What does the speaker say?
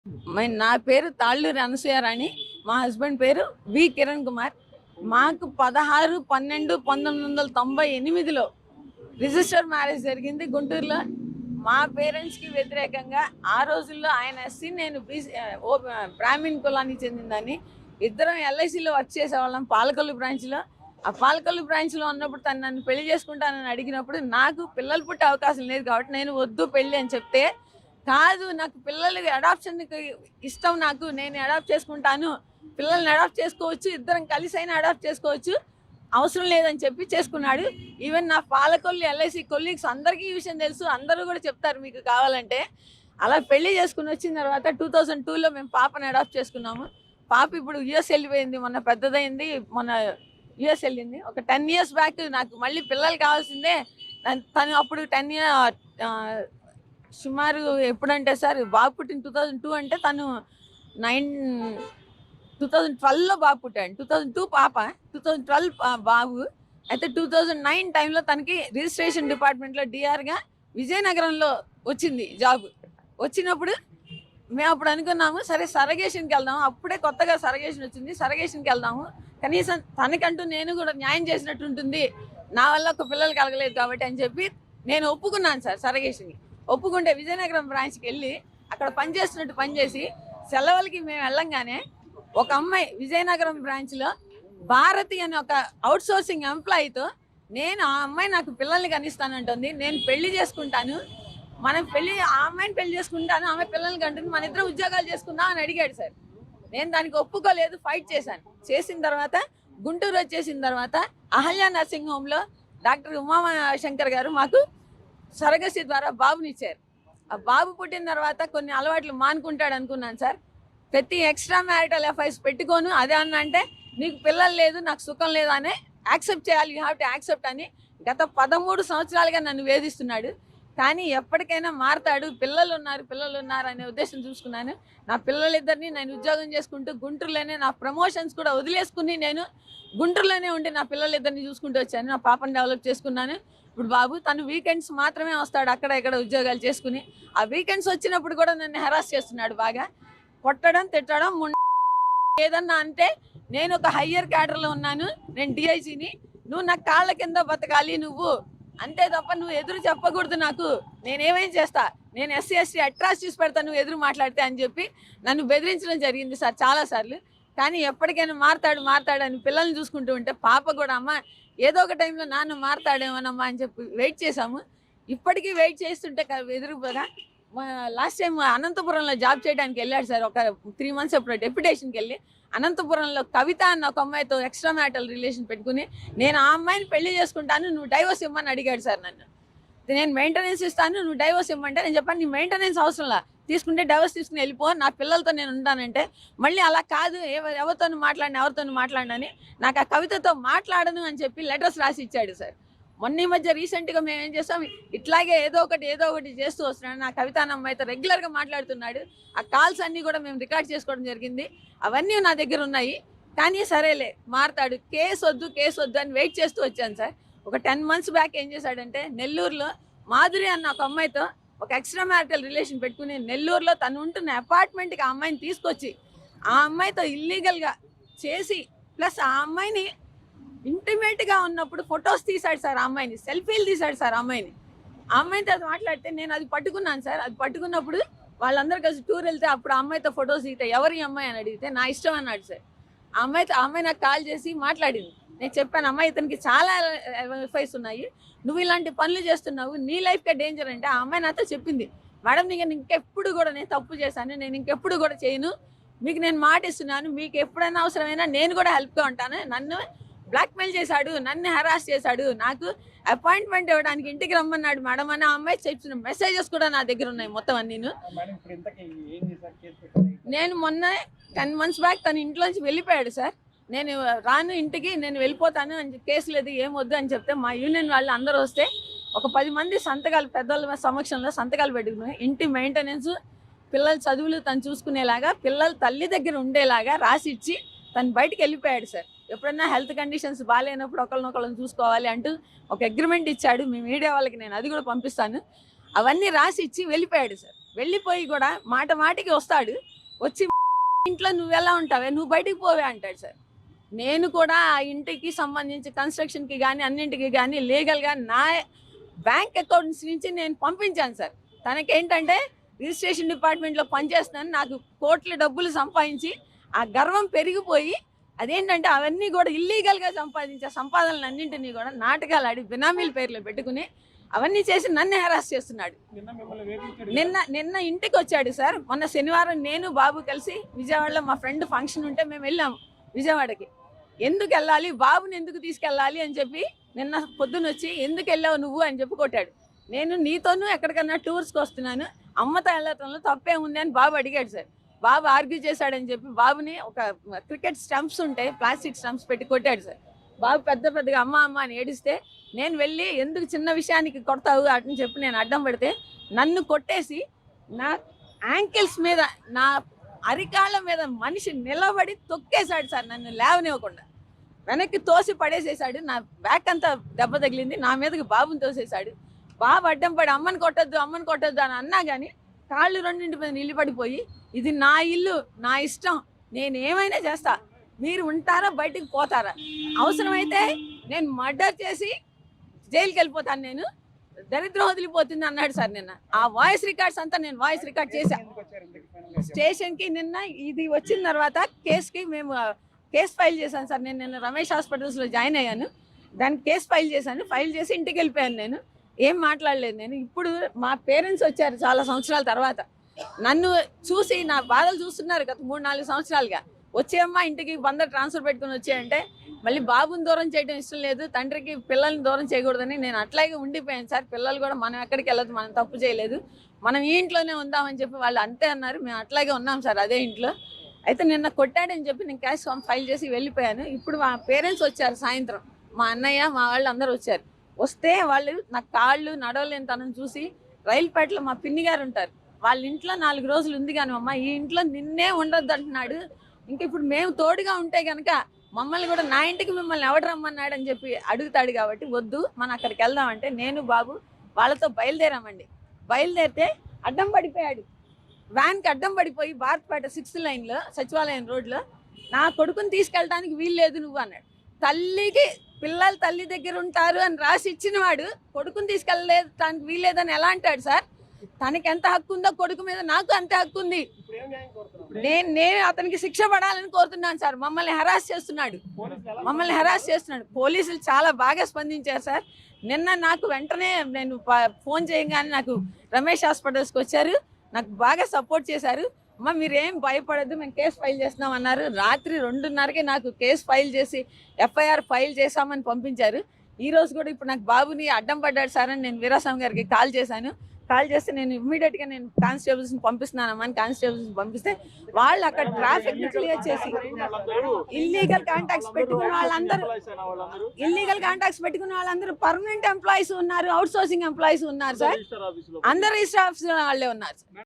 నా పేరు తాళ్ళూరి అనసూయారాణి. మా హస్బెండ్ పేరు వి కిరణ్ కుమార్. మాకు 16/12/1998లో రిజిస్టర్ మ్యారేజ్ జరిగింది గుంటూరులో. మా పేరెంట్స్కి వ్యతిరేకంగా ఆ రోజుల్లో ఆయన ఎస్సీ, నేను బీసీ, బ్రాహ్మిన్ కులానికి చెందిందని. ఇద్దరం ఎల్ఐసిలో వర్క్ చేసేవాళ్ళం పాలకొల్లు బ్రాంచ్లో. ఆ పాలకొల్లు బ్రాంచ్లో ఉన్నప్పుడు తను నన్ను పెళ్లి చేసుకుంటానని అడిగినప్పుడు నాకు పిల్లలు పుట్టే అవకాశం లేదు కాబట్టి నేను వద్దు పెళ్ళి అని చెప్తే, కాదు నాకు పిల్లలకి అడాప్షన్కి ఇష్టం, నాకు నేను అడాప్ట్ చేసుకుంటాను, పిల్లల్ని అడాప్ట్ చేసుకోవచ్చు, ఇద్దరం కలిసి అయినా అడాప్ట్ చేసుకోవచ్చు, అవసరం లేదని చెప్పి చేసుకున్నాడు. ఈవెన్ నా పాలకొల్లు ఎల్ఐసి కొలీగ్స్ అందరికీ ఈ విషయం తెలుసు, అందరూ కూడా చెప్తారు మీకు కావాలంటే. అలా పెళ్లి చేసుకుని వచ్చిన తర్వాత 2002లో మేము పాపని అడాప్ట్ చేసుకున్నాము. పాప ఇప్పుడు యుఎస్ వెళ్ళిపోయింది, మొన్న పెద్దదైంది, మొన్న యుఎస్ వెళ్ళింది. ఒక 10 years బ్యాక్ నాకు మళ్ళీ పిల్లలు కావాల్సిందే. తను అప్పుడు 10 years సుమారు ఎప్పుడంటే సార్ బాబు పుట్టిన 2002 అంటే తను 2012లో బాబు పుట్టాడు. 2002 పాప, 2012 బాబు. అయితే 2009 టైంలో తనకి రిజిస్ట్రేషన్ డిపార్ట్మెంట్లో డిఆర్గా విజయనగరంలో వచ్చింది జాబ్. వచ్చినప్పుడు మేము అప్పుడు అనుకున్నాము, సరే సరగేషన్కి వెళ్దాము, అప్పుడే కొత్తగా సరగేషన్ వచ్చింది, సరగేషన్కి వెళ్దాము, కనీసం తనకంటూ నేను కూడా న్యాయం చేసినట్టు ఉంటుంది, నా వల్ల ఒక పిల్లలు కలగలేదు కాబట్టి అని చెప్పి నేను ఒప్పుకున్నాను సార్ సరగేషన్కి. ఒప్పుకుంటే విజయనగరం బ్రాంచ్కి వెళ్ళి అక్కడ పనిచేస్తున్నట్టు పనిచేసి సెలవులకి మేము వెళ్ళంగానే ఒక అమ్మాయి విజయనగరం బ్రాంచ్లో భారతి అనే ఒక అవుట్ సోర్సింగ్ ఎంప్లాయీతో, నేను ఆ అమ్మాయి నాకు పిల్లల్ని కనిస్తానంటుంది, నేను పెళ్లి చేసుకుంటాను, మనం ఆ అమ్మాయిని పెళ్లి చేసుకుంటాను, ఆమె పిల్లల్ని కంటుంది, మన ఇద్దరు ఉద్యోగాలు చేసుకుందాం అని అడిగాడు సార్. నేను దానికి ఒప్పుకోలేదు, ఫైట్ చేశాను. చేసిన తర్వాత గుంటూరు వచ్చేసిన తర్వాత అహల్య నర్సింగ్ హోమ్లో డాక్టర్ ఉమాశంకర్ గారు మాకు సరగసి ద్వారా బాబునిచ్చారు. ఆ బాబు పుట్టిన తర్వాత కొన్ని అలవాట్లు మానుకుంటాడు అనుకున్నాను సార్. ప్రతి ఎక్స్ట్రా మ్యారిటల్ అఫైర్స్ పెట్టుకోను, అదే అన్న అంటే నీకు పిల్లలు లేదు, నాకు సుఖం లేదు అని యాక్సెప్ట్ చేయాలి, యూ హ్యావ్ టు యాక్సెప్ట్ అని గత 13 సంవత్సరాలుగా నన్ను వేధిస్తున్నాడు. కానీ ఎప్పటికైనా మారతాడు, పిల్లలు ఉన్నారు అనే ఉద్దేశం చూసుకున్నాను. నా పిల్లలిద్దరిని నేను ఉద్యోగం చేసుకుంటూ గుంటూరులోనే నా ప్రమోషన్స్ కూడా వదిలేసుకుని నేను గుంటూరులోనే ఉండి నా పిల్లలిద్దరిని చూసుకుంటూ వచ్చాను. నా పాపను డెవలప్ చేసుకున్నాను. ఇప్పుడు బాబు తను వీకెండ్స్ మాత్రమే వస్తాడు, అక్కడ ఇక్కడ ఉద్యోగాలు చేసుకుని. ఆ వీకెండ్స్ వచ్చినప్పుడు కూడా నన్ను హెరాస్ చేస్తున్నాడు బాగా, కొట్టడం, తిట్టడం. ఏదన్నా అంటే నేను ఒక హయ్యర్ క్యాడర్లో ఉన్నాను, నేను డిఐజీని, నువ్వు నా కాళ్ళ కింద బతకాలి నువ్వు, అంతే తప్ప నువ్వు ఎదురు చెప్పకూడదు, నాకు నేనేమేం చేస్తా, నేను ఎస్సీ ఎస్టీ అట్రాసిటీస్ పెడతా నువ్వు ఎదురు మాట్లాడితే అని చెప్పి నన్ను బెదిరించడం జరిగింది సార్ చాలాసార్లు. కానీ ఎప్పటికైనా మారతాడు అని పిల్లల్ని చూసుకుంటూ ఉంటే పాప కూడా, అమ్మ ఏదో ఒక టైంలో నాన్న మారతాడేమోనమ్మా అని చెప్పి వెయిట్ చేశాము. ఇప్పటికీ వెయిట్ చేస్తుంటే ఎదురుగా లాస్ట్ టైం అనంతపురంలో జాబ్ చేయడానికి వెళ్ళాడు సార్, ఒక 3 months ఎప్పుడు డెప్యుటేషన్కి వెళ్ళి అనంతపురంలో కవిత అన్న ఒక అమ్మాయితో ఎక్స్ట్రా మ్యారిటల్ రిలేషన్ పెట్టుకుని నేను ఆ అమ్మాయిని పెళ్లి చేసుకుంటాను, నువ్వు డైవోర్స్ ఇవ్వమని అడిగాడు సార్ నన్ను. నేను మెయింటెనెన్స్ ఇస్తాను, నువ్వు డైవోర్స్ ఇవ్వమంటే నేను చెప్పాను నీ మెయింటెనెన్స్ అవసరంలా, తీసుకుంటే డైవోర్స్ తీసుకుని వెళ్ళిపో, నా పిల్లలతో నేను ఉంటానంటే మళ్ళీ అలా కాదు, ఎవరితో మాట్లాడినని నాకు ఆ కవితతో మాట్లాడను అని చెప్పి లెటర్స్ రాసి ఇచ్చాడు సార్. మొన్న ఈ మధ్య రీసెంట్గా మేము ఏం చేస్తాం, ఇట్లాగే ఏదో ఒకటి చేస్తూ వస్తున్నాడు. నా కవిత అన్న అమ్మాయితో రెగ్యులర్గా మాట్లాడుతున్నాడు. ఆ కాల్స్ అన్నీ కూడా మేము రికార్డ్ చేసుకోవడం జరిగింది, అవన్నీ నా దగ్గర ఉన్నాయి. కానీ సరేలే మారతాడు, కేసు వద్దు అని వెయిట్ చేస్తూ వచ్చాను సార్. ఒక 10 months బ్యాక్ ఏం చేశాడంటే నెల్లూరులో మాధురి అన్న ఒక అమ్మాయితో ఒక ఎక్స్ట్రా మ్యారిటల్ రిలేషన్ పెట్టుకుని నెల్లూరులో తను ఉంటున్న అపార్ట్మెంట్కి ఆ అమ్మాయిని తీసుకొచ్చి ఆ అమ్మాయితో ఇల్లీగల్గా చేసి, ప్లస్ ఆ అమ్మాయిని ఇంటిమేట్గా ఉన్నప్పుడు ఫొటోస్ తీశాడు సార్, ఆ అమ్మాయిని సెల్ఫీలు తీశాడు సార్. ఆ అమ్మాయితో అది మాట్లాడితే నేను అది పట్టుకున్నాను సార్. అది పట్టుకున్నప్పుడు వాళ్ళందరూ కలిసి టూర్ వెళ్తే అప్పుడు ఆ అమ్మాయితో ఫొటోస్ దిగితే ఎవరి అమ్మాయి అని అడిగితే నా ఇష్టం అన్నాడు సార్. ఆ అమ్మాయి నాకు కాల్ చేసి మాట్లాడింది. నేను చెప్పాను, అమ్మాయి ఇతనికి చాలా ఎఫ్ఐస్ ఉన్నాయి, నువ్వు ఇలాంటి పనులు చేస్తున్నావు, నీ లైఫ్కే డేంజర్ అంటే ఆ అమ్మాయి నాతో చెప్పింది, మేడం నేను ఇంకెప్పుడు కూడా నేను తప్పు చేశాను, నేను ఇంకెప్పుడు కూడా చేయను, మీకు నేను మాట ఇస్తున్నాను, మీకు ఎప్పుడైనా అవసరమైనా నేను కూడా హెల్ప్గా ఉంటాను, నన్ను బ్లాక్మెయిల్ చేశాడు, నన్ను హెరాస్ చేశాడు, నాకు అపాయింట్మెంట్ ఇవ్వడానికి ఇంటికి రమ్మన్నాడు మేడం అని ఆ అమ్మాయి చెప్పిన మెసేజెస్ కూడా నా దగ్గర ఉన్నాయి మొత్తం అన్నీ. నేను మొన్న 10 months బ్యాక్ తన ఇంట్లోంచి వెళ్ళిపోయాడు సార్. నేను రాను ఇంటికి, నేను వెళ్ళిపోతాను అని కేసు లేదు ఏమొద్దు అని చెప్తే మా యూనియన్ వాళ్ళు అందరూ వస్తే ఒక 10 మంది సంతకాలు పెద్దల సమక్షంలో సంతకాలు పెట్టుకుని ఇంటి మెయింటెనెన్స్, పిల్లల చదువులు తను చూసుకునేలాగా, పిల్లల తల్లి దగ్గర ఉండేలాగా రాసి ఇచ్చి తను బయటికి వెళ్ళిపోయాడు సార్. ఎప్పుడన్నా హెల్త్ కండిషన్స్ బాగాలేనప్పుడు ఒకళ్ళనొకళ్ళని చూసుకోవాలి అంటూ ఒక అగ్రిమెంట్ ఇచ్చాడు. మీ మీడియా వాళ్ళకి నేను అది కూడా పంపిస్తాను. అవన్నీ రాసి ఇచ్చి వెళ్ళిపోయాడు సార్. వెళ్ళిపోయి కూడా మాటికి వస్తాడు, వచ్చి ఇంట్లో నువ్వు ఎలా ఉంటావే, నువ్వు బయటికి పోవే అంటాడు సార్. నేను కూడా ఆ ఇంటికి సంబంధించి కన్స్ట్రక్షన్కి కానీ అన్నింటికి కానీ లీగల్గా నా బ్యాంక్ అకౌంట్స్ నుంచి నేను పంపించాను సార్. తనకేంటంటే రిజిస్ట్రేషన్ డిపార్ట్మెంట్లో పనిచేస్తున్నాను, నాకు కోట్ల డబ్బులు సంపాదించి ఆ గర్వం పెరిగిపోయి అదేంటంటే అవన్నీ కూడా ఇల్లీగల్గా సంపాదించే సంపాదనలు అన్నింటినీ కూడా నాటకాలు ఆడి బినామీల పేర్లు పెట్టుకుని అవన్నీ చేసి నన్ను హెరాస్ చేస్తున్నాడు. నిన్న ఇంటికి వచ్చాడు సార్. మొన్న శనివారం నేను బాబు కలిసి విజయవాడలో మా ఫ్రెండ్ ఫంక్షన్ ఉంటే మేము వెళ్ళాము విజయవాడకి. ఎందుకు వెళ్ళాలి, బాబుని ఎందుకు తీసుకెళ్ళాలి అని చెప్పి నిన్న పొద్దున వచ్చి ఎందుకు వెళ్ళావు నువ్వు అని చెప్పి కొట్టాడు. నేను నీతోనూ ఎక్కడికన్నా టూర్స్కి వస్తున్నాను, అమ్మతో వెళ్ళటంలో తప్పే ఉంది అని బాబు అడిగాడు సార్. బాబు ఆర్గ్యూ చేశాడని చెప్పి బాబుని ఒక క్రికెట్ స్టంప్స్ ఉంటాయి ప్లాస్టిక్ స్టంప్స్ పెట్టి కొట్టాడు సార్. బాబు పెద్దగా అమ్మ అమ్మ అని ఏడిస్తే నేను వెళ్ళి ఎందుకు చిన్న విషయానికి కొడతావు అని చెప్పి నేను అడ్డం పెడితే నన్ను కొట్టేసి నా యాంకిల్స్ మీద నా అరికాళ్ళ మీద మనిషి నిలబడి తొక్కేశాడు సార్. నన్ను లేవనివ్వకుండా వెనక్కి తోసి పడేసేసాడు. నా బ్యాక్ అంతా దెబ్బ తగిలింది, నా మీదకి బాబుని తోసేశాడు. బాబు అడ్డం పడి అమ్మని కొట్టొద్దు అని అన్నా కానీ కాళ్ళు రెండింటి మీద నిలబడిపోయి ఇది నా ఇల్లు, నా ఇష్టం, నేను ఏమైనా చేస్తా, మీరు ఉంటారా బయటికి పోతారా, అవసరమైతే నేను మర్డర్ చేసి జైలుకి వెళ్ళిపోతాను, నేను దరిద్రం వదిలిపోతుంది అన్నాడు సార్. నిన్న ఆ వాయిస్ రికార్డ్స్ అంతా నేను వాయిస్ రికార్డ్ చేశాను స్టేషన్కి. నిన్న ఇది వచ్చిన తర్వాత కేసుకి మేము కేసు ఫైల్ చేశాను సార్. నేను నిన్న రమేష్ హాస్పిటల్స్లో జాయిన్ అయ్యాను, దానికి కేసు ఫైల్ చేశాను. ఫైల్ చేసి ఇంటికి వెళ్ళిపోయాను. నేను ఏం మాట్లాడలేదు. నేను ఇప్పుడు మా పేరెంట్స్ వచ్చారు చాలా సంవత్సరాల తర్వాత, నన్ను చూసి నా బాధలు చూస్తున్నారు గత 3-4 సంవత్సరాలుగా. వచ్చేయమ్మా ఇంటికి బందరు ట్రాన్స్ఫర్ పెట్టుకుని వచ్చాయంటే మళ్ళీ బాబుని దూరం చేయడం ఇష్టం లేదు, తండ్రికి పిల్లల్ని దూరం చేయకూడదని నేను అట్లాగే ఉండిపోయాను సార్. పిల్లలు కూడా మనం ఎక్కడికి వెళ్ళదు, మనం తప్పు చేయలేదు, మనం ఈ ఇంట్లోనే ఉందామని చెప్పి వాళ్ళు అంతే అన్నారు. మేము అట్లాగే ఉన్నాం సార్ అదే ఇంట్లో. అయితే నిన్న కొట్టాడని చెప్పి నేను క్యాష్ ఫైల్ చేసి వెళ్ళిపోయాను. ఇప్పుడు మా పేరెంట్స్ వచ్చారు సాయంత్రం, మా అన్నయ్య మా వాళ్ళు అందరూ వచ్చారు. వస్తే వాళ్ళు నా కాళ్ళు నడవలేని తనని చూసి రైలుపేటలో మా పిన్ని గారు ఉంటారు, వాళ్ళ ఇంట్లో 4 రోజులు ఉంది కానీ అమ్మ ఈ ఇంట్లో నిన్నే ఉండొద్దు అంటున్నాడు. ఇంక ఇప్పుడు మేము తోడుగా ఉంటే కనుక మమ్మల్ని కూడా నా ఇంటికి మిమ్మల్ని ఎవడు రమ్మన్నాడు అని చెప్పి అడుగుతాడు. కాబట్టి వద్దు మనం అక్కడికి వెళ్దామంటే నేను బాబు వాళ్ళతో బయలుదేరామండి. బయలుదేరితే అడ్డం పడిపోయాడు, వ్యాన్కి అడ్డం పడిపోయి భారత్పేట 6th లైన్లో సచివాలయం రోడ్లో నా కొడుకుని తీసుకెళ్ళడానికి వీల్లేదు నువ్వు అన్నాడు. తల్లికి పిల్లలు తల్లి దగ్గర ఉంటారు అని రాసి ఇచ్చిన వాడు కొడుకుని తీసుకెళ్ళలేదు దానికి వీల్లేదని ఎలా అంటాడు సార్? తనకి ఎంత హక్కు ఉందో కొడుకు మీద నాకు అంతే హక్కు ఉంది. నేను అతనికి శిక్ష పడాలని కోరుతున్నాను సార్. మమ్మల్ని హెరాస్ చేస్తున్నాడు. పోలీసులు చాలా బాగా స్పందించారు సార్. నిన్న నాకు వెంటనే నేను ఫోన్ చేయగానే నాకు రమేష్ హాస్పిటల్స్కి వచ్చారు, నాకు బాగా సపోర్ట్ చేశారు. అమ్మ మీరేం భయపడద్దు, మేము కేసు ఫైల్ చేస్తున్నాం అన్నారు. రాత్రి 2:30కి నాకు కేసు ఫైల్ చేసి ఎఫ్ఐఆర్ ఫైల్ చేశామని పంపించారు. ఈరోజు కూడా ఇప్పుడు నాకు బాబుని అడ్డం పడ్డాడు సార్ అని నేను వీరాస్వామి గారికి కాల్ చేశాను. కాల్ చేస్తే నేను ఇమ్మీడియట్గా నేను కానిస్టేబుల్స్ని పంపిస్తున్నానమ్మా అని కానిస్టేబుల్స్ని పంపిస్తే వాళ్ళు అక్కడ ట్రాఫిక్ని క్లియర్ చేసి ఇల్లీగల్ కాంటాక్ట్స్ పెట్టుకున్న వాళ్ళందరూ పర్మనెంట్ ఎంప్లాయీస్ ఉన్నారు, అవుట్ సోర్సింగ్ ఎంప్లాయీస్ ఉన్నారు సార్, అందరు రిజిస్టర్ ఆఫీస్ వాళ్ళే ఉన్నారు సార్.